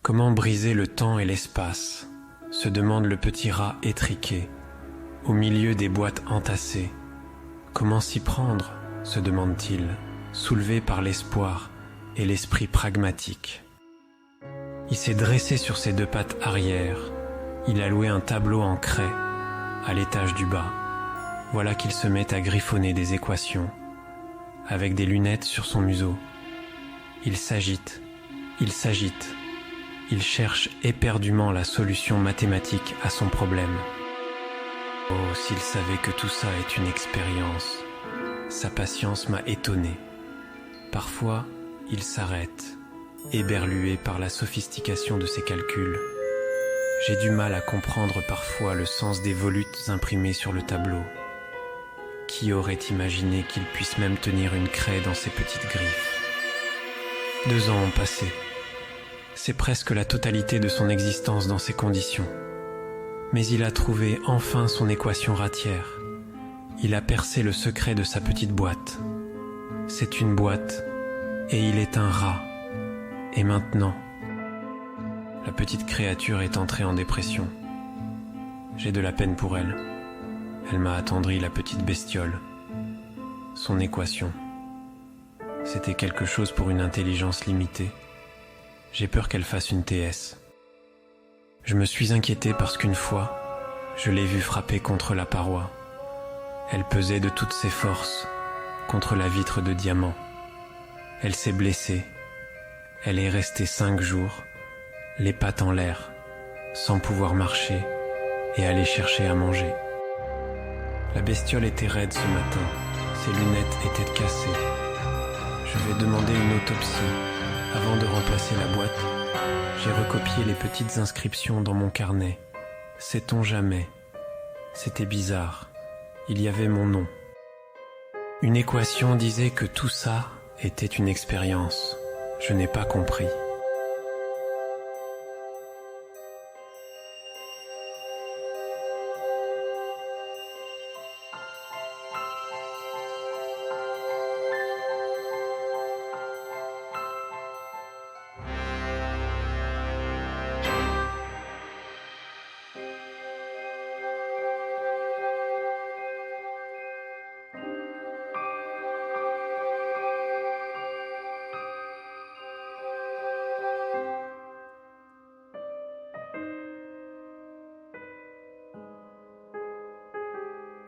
Comment briser le temps et l'espace, se demande le petit rat étriqué, au milieu des boîtes entassées. Comment s'y prendre, se demande-t-il, soulevé par l'espoir et l'esprit pragmatique. Il s'est dressé sur ses deux pattes arrière. Il a loué un tableau en craie, à l'étage du bas. Voilà qu'il se met à griffonner des équations, avec des lunettes sur son museau. Il s'agite, il s'agite. Il cherche éperdument la solution mathématique à son problème. Oh, s'il savait que tout ça est une expérience. Sa patience m'a étonné. Parfois, il s'arrête, éberlué par la sophistication de ses calculs. J'ai du mal à comprendre parfois le sens des volutes imprimées sur le tableau. Qui aurait imaginé qu'il puisse même tenir une craie dans ses petites griffes? 2 ans ont passé. C'est presque la totalité de son existence dans ces conditions. Mais il a trouvé enfin son équation ratière. Il a percé le secret de sa petite boîte. C'est une boîte, et il est un rat. Et maintenant, la petite créature est entrée en dépression. J'ai de la peine pour elle. Elle m'a attendri, la petite bestiole. Son équation. C'était quelque chose pour une intelligence limitée. J'ai peur qu'elle fasse une TS. Je me suis inquiété parce qu'une fois, je l'ai vue frapper contre la paroi. Elle pesait de toutes ses forces contre la vitre de diamant. Elle s'est blessée. Elle est restée 5 jours, les pattes en l'air, sans pouvoir marcher et aller chercher à manger. La bestiole était raide ce matin. Ses lunettes étaient cassées. Je vais demander une autopsie. Avant de remplacer la boîte, j'ai recopié les petites inscriptions dans mon carnet. Sait-on jamais? C'était bizarre. Il y avait mon nom. Une équation disait que tout ça était une expérience. Je n'ai pas compris.